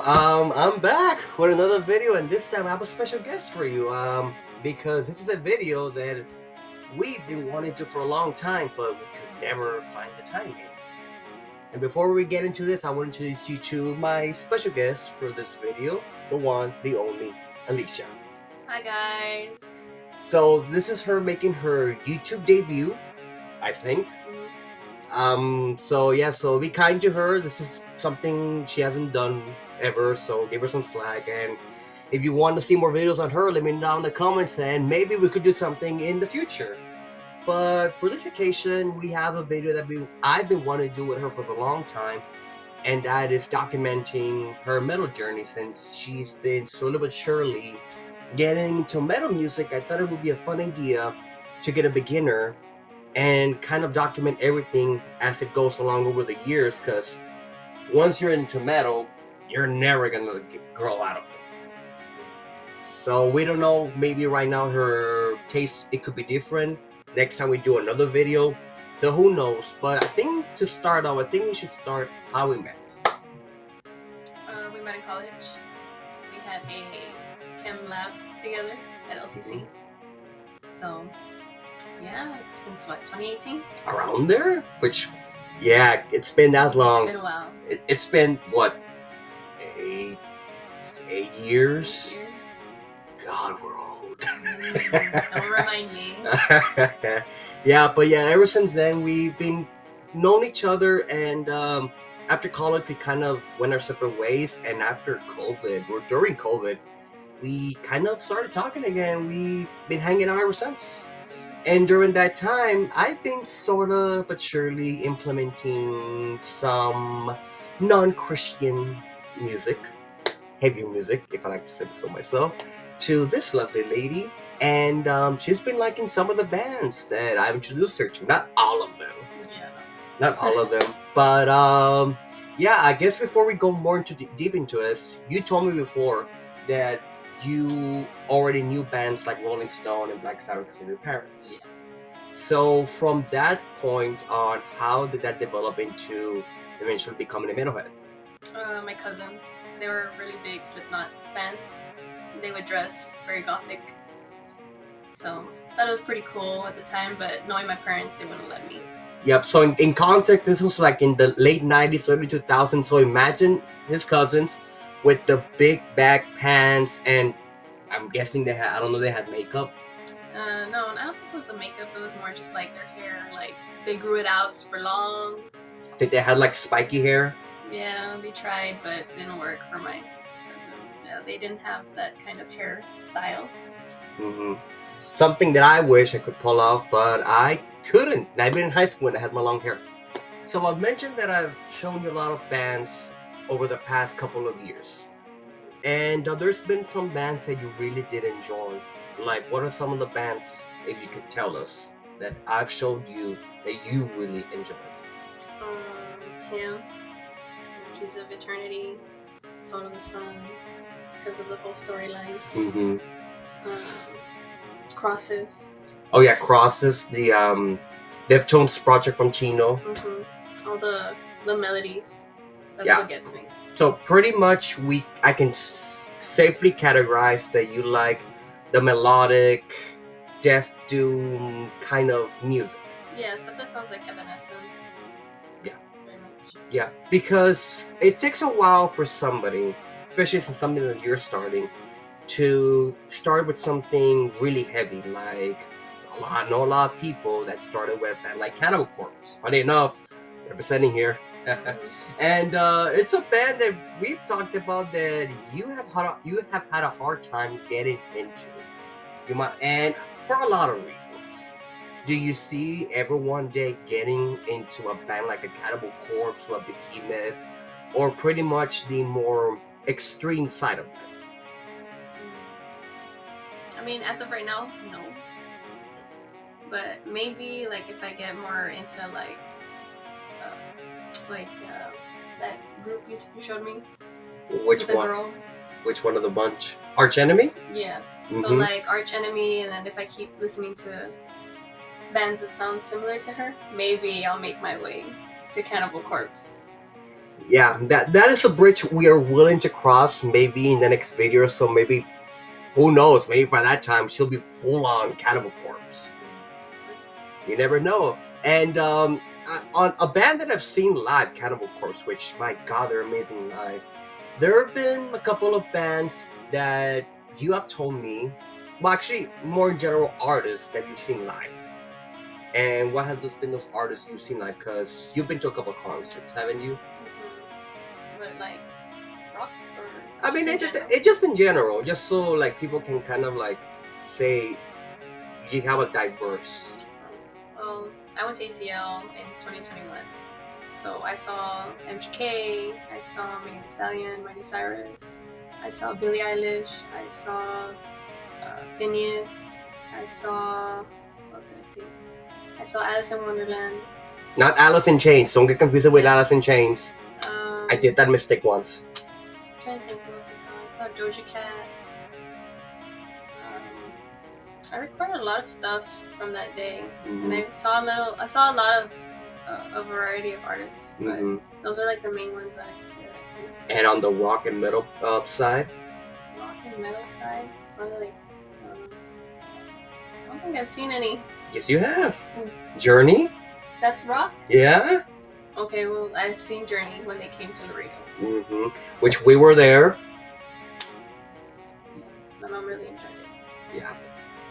I'm back with another video, and this time I have a special guest for you. Because this is a video that we've been wanting to for a long time, but we could never find the timing. And before we get into this, I want to introduce you to my special guest for this video, the one, the only, Alysha. Hi guys. So this is her making her YouTube debut, I think. So be kind to her. This is something she hasn't done ever, so give her some slack. And if you want to see more videos on her, let me know down in the comments, and maybe we could do something in the future. But for this occasion, we have a video that I've been wanting to do with her for a long time, and that is documenting her metal journey since she's been slowly but surely getting into metal music. I thought it would be a fun idea to get a beginner and kind of document everything as it goes along over the years, because once you're into metal, you're never gonna grow out of it. So we don't know, maybe right now her taste, it could be different next time we do another video, so who knows. But I think to start off, I think we should start how we met. We met in college. We had a chem lab together at LCC. So yeah, since what, 2018? Around there, which, yeah, it's been that long. It's been a while. It's been what, 8 years? 8 years. God, we're old. Don't remind me. Yeah, but yeah, ever since then we've been known each other, and after college we kind of went our separate ways, and after COVID, or during COVID, we kind of started talking again. We've been hanging out ever since. And during that time, I've been sort of but surely implementing some non-Christian music, heavy music, if I like to say so myself, to this lovely lady. And she's been liking some of the bands that I've introduced her to. Not all of them. Yeah. Not all of them. But yeah, I guess before we go more into deep into this, you told me before that you already knew bands like Rolling Stone and Black Sabbath because of your parents. Yeah. So from that point on, how did that develop into eventually becoming a metalhead? My cousins, they were really big Slipknot fans. They would dress very gothic. So I thought it was pretty cool at the time, but knowing my parents, they wouldn't let me. Yep, so in context, this was like in the late 90s, early 2000s. So imagine his cousins with the big back pants, and I'm guessing they had, I don't know, they had makeup. No, I don't think it was the makeup. It was more just like their hair, like they grew it out super long. I think they had like spiky hair. Yeah, they tried, but it didn't work for my cousin. Yeah, they didn't have that kind of hair style. Something that I wish I could pull off, but I couldn't. I've been in high school when I had my long hair. So I've mentioned that I've shown you a lot of bands over the past couple of years. And there's been some bands that you really did enjoy. Like, what are some of the bands, if you could tell us, that I've showed you that you really enjoyed? Him, Trees of Eternity, Soul of the Sun, because of the whole storyline. Crosses. Oh yeah, Crosses, the Deftones project from Chino. All the melodies. That's what gets me. So pretty much I can safely categorize that you like the melodic, death doom kind of music. Yeah, stuff that sounds like Evanescence. Yeah. Very much. Yeah, because it takes a while for somebody, especially since something that you're starting, to start with something really heavy. Like, I know a lot of people that started with a band like Cannibal Corpse. Funny enough, representing here. And it's a band that we've talked about that you have had a hard time getting into. And for a lot of reasons. Do you see ever one day getting into a band like a Cannibal Corpse or a Behemoth, or pretty much the more extreme side of it? I mean, as of right now, no. But maybe like if I get more into like that group you showed me. Which one? Girl. Which one of the bunch? Arch Enemy? Yeah. So like Arch Enemy, and then if I keep listening to bands that sound similar to her, maybe I'll make my way to Cannibal Corpse. Yeah, that is a bridge we are willing to cross. Maybe in the next video, so maybe who knows? Maybe by that time she'll be full on Cannibal Corpse. You never know. And on a band that I've seen live, Cannibal Corpse, which my God, they're amazing live. There have been a couple of bands that you have told me, well, actually, more in general, artists that you've seen live. And what have those been those artists you've seen live? Because you've been to a couple of concerts, haven't you? But like rock or I mean, just in general? it just in general, just so like people can kind of like say you have a diverse. Well, I went to ACL in 2021. So I saw MGK, I saw Megan Thee Stallion, Miley Cyrus, I saw Billie Eilish, I saw Phineas, I saw, what else did I see? I saw Alice in Wonderland. Not Alice in Chains. Don't get confused with Yeah. Alice in Chains. I did that mistake once. I'm trying to think what else I saw. I saw Doja Cat. I recorded a lot of stuff from that day, and I saw a lot of a variety of artists, but those are like the main ones that I can say that I've seen. And on the rock and metal side, Rock and metal side, probably like I don't think I've seen any. Yes, you have. Journey. That's rock. Yeah. Okay, well, I've seen Journey when they came to Laredo. Which we were there. Yeah, my mom really enjoyed it. Yeah.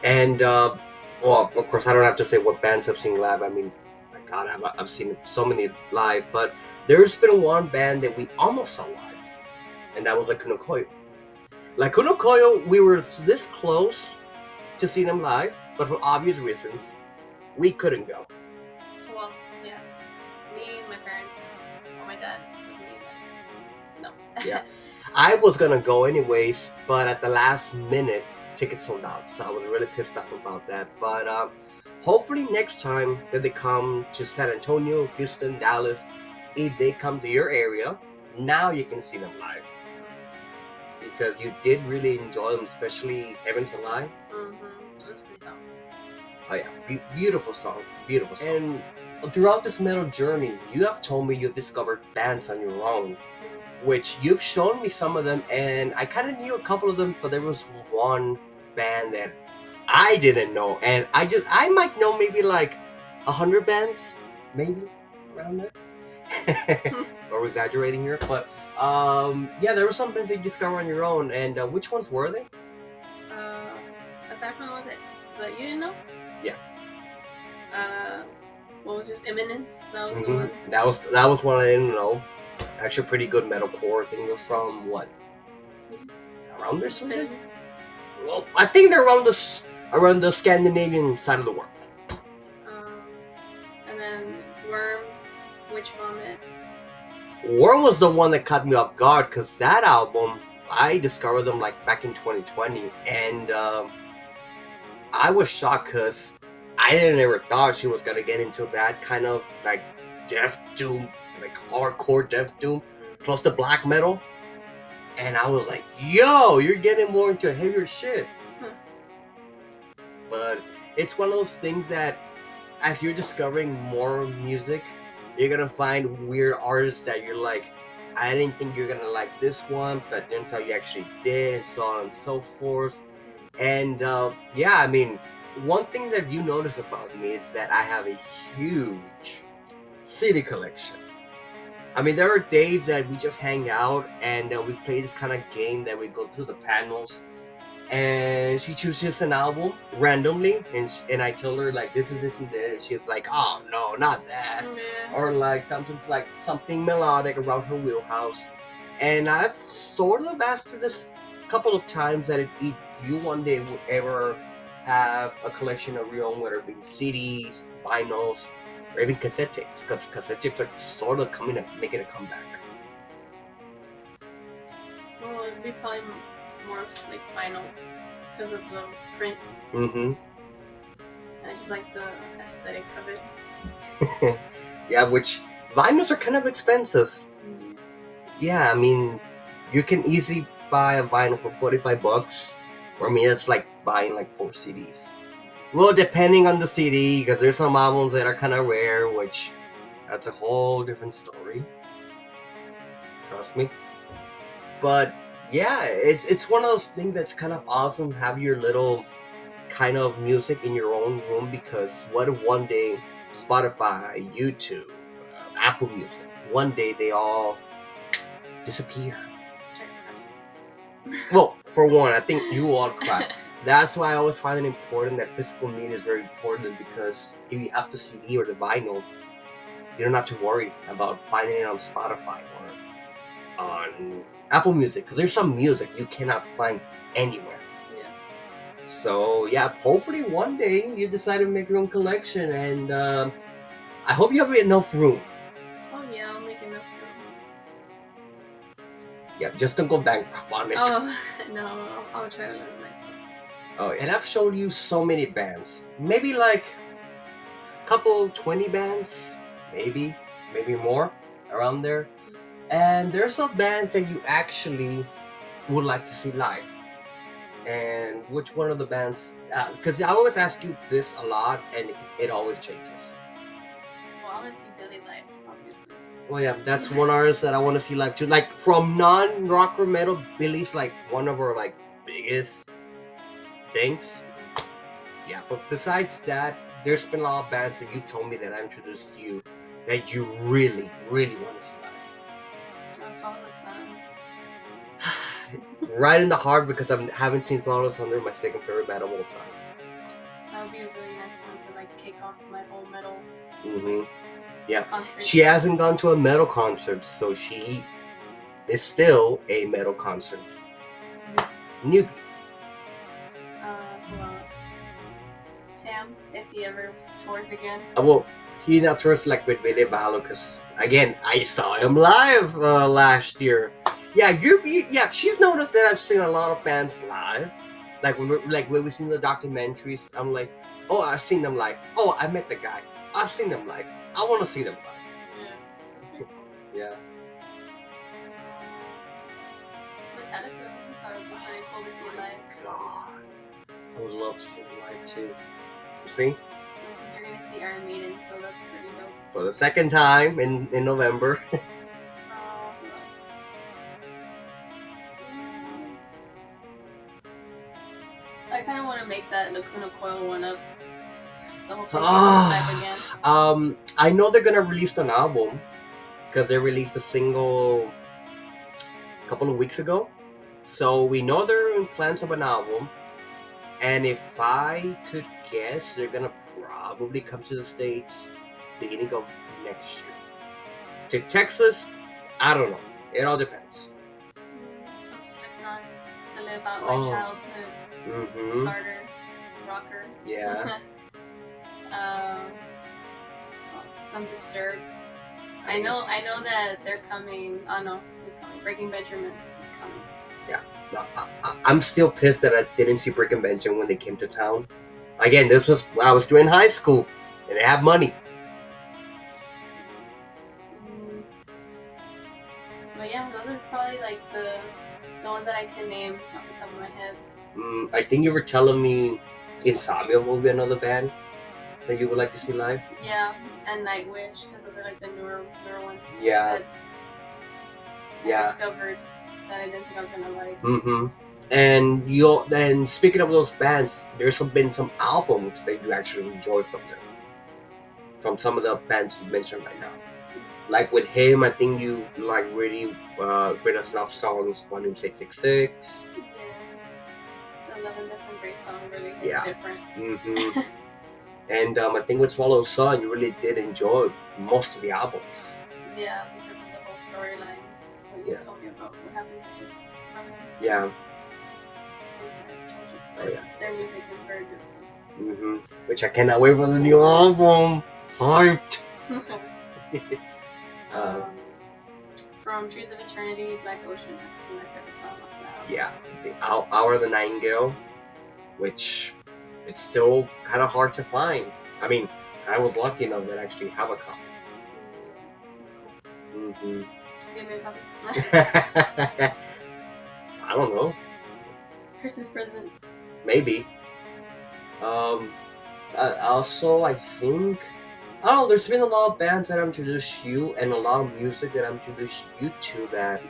And well, of course, I don't have to say what bands I've seen live. I mean, my God, I've seen so many live, but there's been one band that we almost saw live, and that was like Kunokoyo. Like Kunokoyo, we were this close to see them live, but for obvious reasons, we couldn't go. Well, yeah, me, my parents, and my dad was me, but no. Yeah, I was gonna go anyways, but at the last minute, tickets sold out, so I was really pissed off about that. But hopefully next time that they come to San Antonio, Houston, Dallas, if they come to your area, now you can see them live. Because you did really enjoy them, especially Heaven's Alive. It was a pretty song. Oh yeah, beautiful song, beautiful song. And throughout this metal journey, you have told me you've discovered bands on your own, which you've shown me some of them, and I kind of knew a couple of them, but there was one band that I didn't know, and I might know maybe like 100 bands, maybe around there. Or exaggerating here, but yeah, there were some bands that you discovered on your own, and which ones were they? Aside from what was it that you didn't know? Yeah. What was just Imminence? That was the one. That was one I didn't know. Actually, pretty good metalcore. I think they're from what? Sweden. Around there, Sweden? Well, I think they're around the Scandinavian side of the world. And then Worm, Witch Vomit. Worm was the one that caught me off guard, because that album, I discovered them like back in 2020, and I was shocked because I didn't ever thought she was gonna get into that kind of like death doom, like hardcore death doom, plus the black metal. And I was like, yo, you're getting more into heavier shit. But it's one of those things that as you're discovering more music, you're gonna find weird artists that you're like, I didn't think you're gonna like this one, but turns out you actually did, so on and so forth. And yeah, I mean, one thing that you notice about me is that I have a huge CD collection. I mean, there are days that we just hang out and we play this kind of game that we go through the panels, and she chooses an album randomly, and I tell her like this is this and this. She's like, oh no, not that, or like something's like something melodic around her wheelhouse. And I've sort of asked her this a couple of times that if you one day would ever have a collection of your own, whether it be CDs, vinyls, or even cassette tapes, because cassette tapes are sort of making a comeback. Well, it'd be probably more like vinyl because of the print. I just like the aesthetic of it. Yeah, which vinyls are kind of expensive. Yeah, I mean, you can easily buy a vinyl for $45. Or I mean, it's like buying like 4 CDs. Well, depending on the CD, because there's some albums that are kind of rare, which that's a whole different story. trust me. But yeah, it's one of those things that's kind of awesome. Have your little kind of music in your own room, because what if one day Spotify, YouTube, Apple Music, one day they all disappear? Well, for one, I think you all cry. That's why I always find it important that physical media is very important, because if you have the CD or the vinyl, you don't have to worry about finding it on Spotify or on Apple Music, because there's some music you cannot find anywhere. Yeah. So yeah, hopefully one day you decide to make your own collection, and I hope you have enough room. Oh yeah, I'll make enough room. Yeah, just don't go bankrupt on it. Oh no, I'll try to learn myself. Oh, and I've showed you so many bands, maybe like a couple 20 bands, maybe more around there. And there's some bands that you actually would like to see live. And which one of the bands? Because I always ask you this a lot, and it always changes. Well, I want to see Billy live, obviously. Well, yeah, that's one artist that I want to see live too. Like from non-rock or metal, Billy's like one of our like biggest things. Yeah, but besides that, there's been a lot of bands that you told me that I introduced you that you really, really want to see live. I saw the sun. Right in the heart, because I haven't seen Swallow Thunder, my second favorite band of all time. That would be a really nice one to like kick off my whole metal Yeah, concert. she hasn't gone to a metal concert, so she is still a metal concert newbie. Who else? Him, if he ever tours again. Well, he now tours like with Billy Ballo, because again, I saw him live last year. Yeah, yeah. She's noticed that I've seen a lot of bands live. Like when we seen the documentaries, I'm like, oh, I've seen them live. Oh, I met the guy. I've seen them live. I want to see them live. Yeah, that's pretty cool. Yeah. Metallica, that would be pretty cool to see live. God, I would love to see them live too. You see? Because you're gonna see Iron Maiden, so that's pretty dope. For the second time in November. Who else? I kind of want to make that Lacuna Coil one up. So hopefully they come live again. I know they're gonna release an album, because they released a single a couple of weeks ago. So we know they're in plans of an album. And if I could guess, they're gonna probably come to the States beginning of next year. To Texas, I don't know. It all depends. Some Slipknot to live out my childhood starter rocker. Yeah. Some Disturbed. I know that they're coming. Oh no, who's coming? Breaking Benjamin is coming. Yeah. I'm still pissed that I didn't see Breaking Benjamin when they came to town. Again, this was I was doing high school, and they had money. But yeah, those are probably like the ones that I can name off the top of my head. I think you were telling me Insomnia will be another band that you would like to see live. Yeah, and Nightwish, because those are like the newer ones. Yeah. I discovered that I didn't think I was gonna like. And then speaking of those bands, there's been some albums that you actually enjoyed from them. From some of the bands you mentioned right now. Like with him, I think you like really Greatest Love Songs 12666. Yeah. The Love and Death Embrace song really hits different. And I think with Swallow Sun, you really did enjoy most of the albums. Yeah, because of the whole storyline. What you told me about what happened to his mother. Yeah. But their music is very beautiful. Which I cannot wait for the new album. Hyped. From Trees of Eternity, Black Ocean has been my favorite song off the album. Yeah, the Hour of the Nightingale, which it's still kind of hard to find. I mean, I was lucky enough that I actually have a copy. That's cool. Give me a copy. I don't know. Christmas present. Maybe. Also, I think I don't know. There's been a lot of bands that I've introduced you, and a lot of music that I've introduced you to. That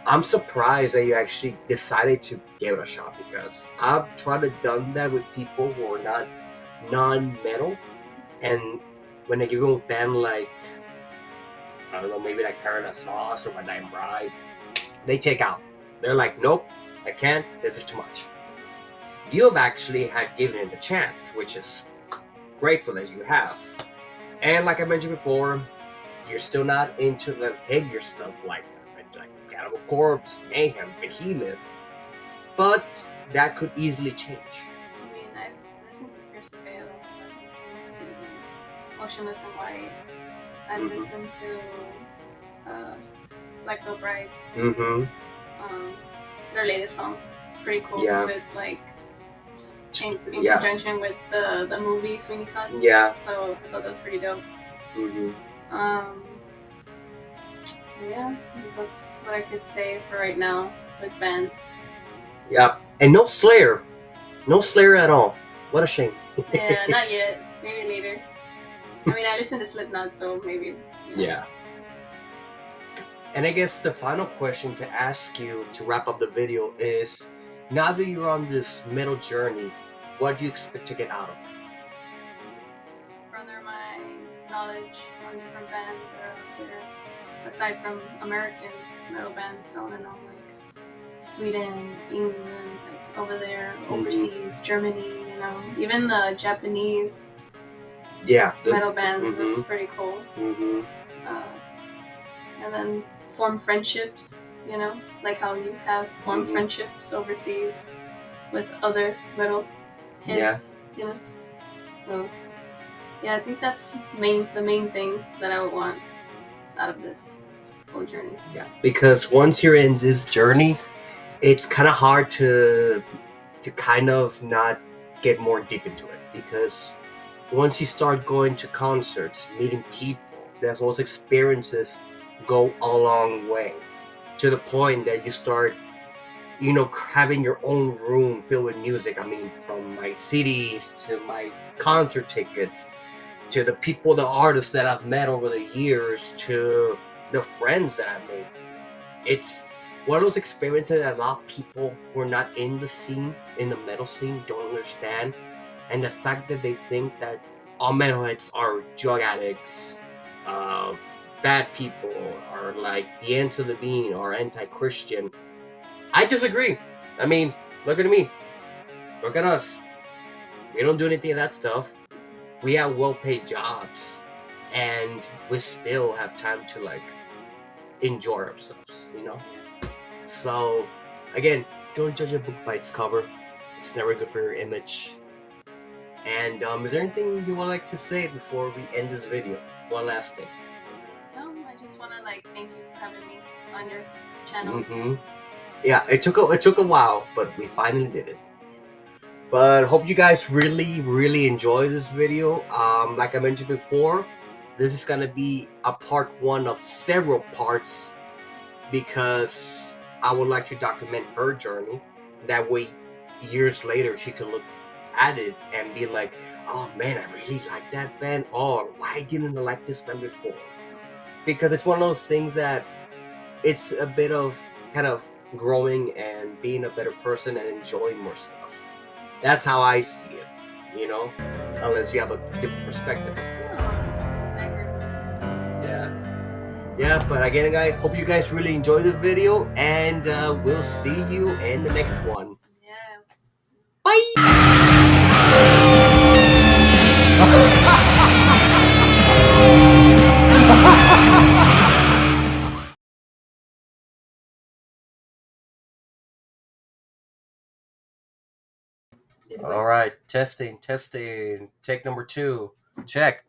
I'm surprised that you actually decided to give it a shot, because I've tried to done that with people who are not non-metal, and when they give them a band like, I don't know, maybe like Paradise Lost or My Dying Bride, they take out. They're like, nope, I can't. This is too much. You have actually had given it a chance, which is grateful as you have. And like I mentioned before, you're still not into the heavier stuff like Cannibal Corpse, Mayhem, Behemoth, but that could easily change. I mean, I've listened to Pierce the Veil, I've listened to Motionless in White, I've listened to Black Veil Brides. Mm-hmm. Their latest song. It's pretty cool Yeah. because it's like in Yeah. conjunction with the movie Sweeney Todd. Yeah. So I thought that was pretty dope. Mm-hmm. Yeah, that's what I could say for right now with bands. Yeah. And no Slayer. No Slayer at all. What a shame. Yeah, not yet. Maybe later. I mean, I listen to Slipknot, so maybe. You know. Yeah. And I guess the final question to ask you to wrap up the video is, now that you're on this metal journey, what do you expect to get out of it? Further my knowledge on different bands that are out there, aside from American metal bands. I want to know like Sweden, England, like over there, overseas, Germany. You know, even the Japanese. Yeah, metal bands. That's pretty cool. And then form friendships. You know, like how you have formed friendships overseas with other metal heads. Yeah. You know, so yeah, I think that's the main thing that I would want out of this whole journey. Yeah, because once you're in this journey, it's kind of hard to kind of not get more deep into it, because once you start going to concerts, meeting people, those experiences go a long way, to the point that you start, having your own room filled with music. I mean, from my CDs to my concert tickets, to the people, the artists that I've met over the years, to the friends that I've made. It's one of those experiences that a lot of people who are not in the scene, in the metal scene, don't understand. And the fact that they think that all metalheads are drug addicts, bad people, or like the ends of the bean, or anti-Christian. I disagree. I mean, look at me. Look at us. We don't do anything of that stuff. We have well-paid jobs, and we still have time to like enjoy ourselves, So, again, don't judge a book by its cover. It's never good for your image. And is there anything you would like to say before we end this video? One last thing. No, I just want to like thank you for having me on your channel. Yeah, it took a while, but we finally did it. But hope you guys really enjoy this video. Like I mentioned before, this is gonna be a part 1 of several parts, because I would like to document her journey. That way, years later, she can look at it and be like, oh man, I really like that band, or why didn't I like this band before? Because it's one of those things that it's a bit of kind of growing and being a better person and enjoying more stuff. That's how I see it, unless you have a different perspective. Yeah, but again, guys, hope you guys really enjoy the video, and we'll see you in the next one. Yeah. All right, testing. Take number 2. Check.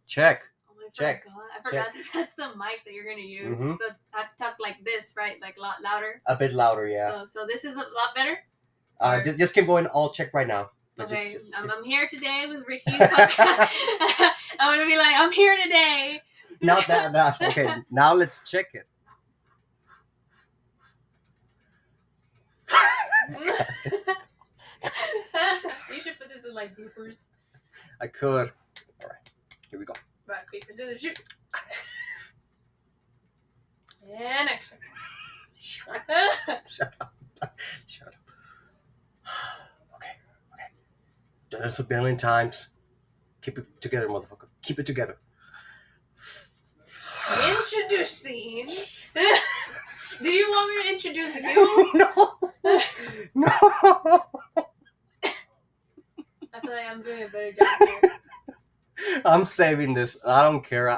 Check. Check. I forgot that that's the mic that you're gonna use. So I have to talk like this, right? Like a lot louder. A bit louder, yeah. So this is a lot better. Just keep going. I'll check right now. Okay, I'm here today with Ricky's podcast. I'm gonna be like, I'm here today. Not that. Okay, now let's check it. You should put this in like bloopers. I could. All right. Here we go. Rock, paper, scissors, shoot. And action. Shut up. Okay. Done this a billion times. Keep it together, motherfucker. Keep it together. Introducing. Do you want me to introduce you? No. I feel like I'm doing a better job here. I'm saving this. I don't care.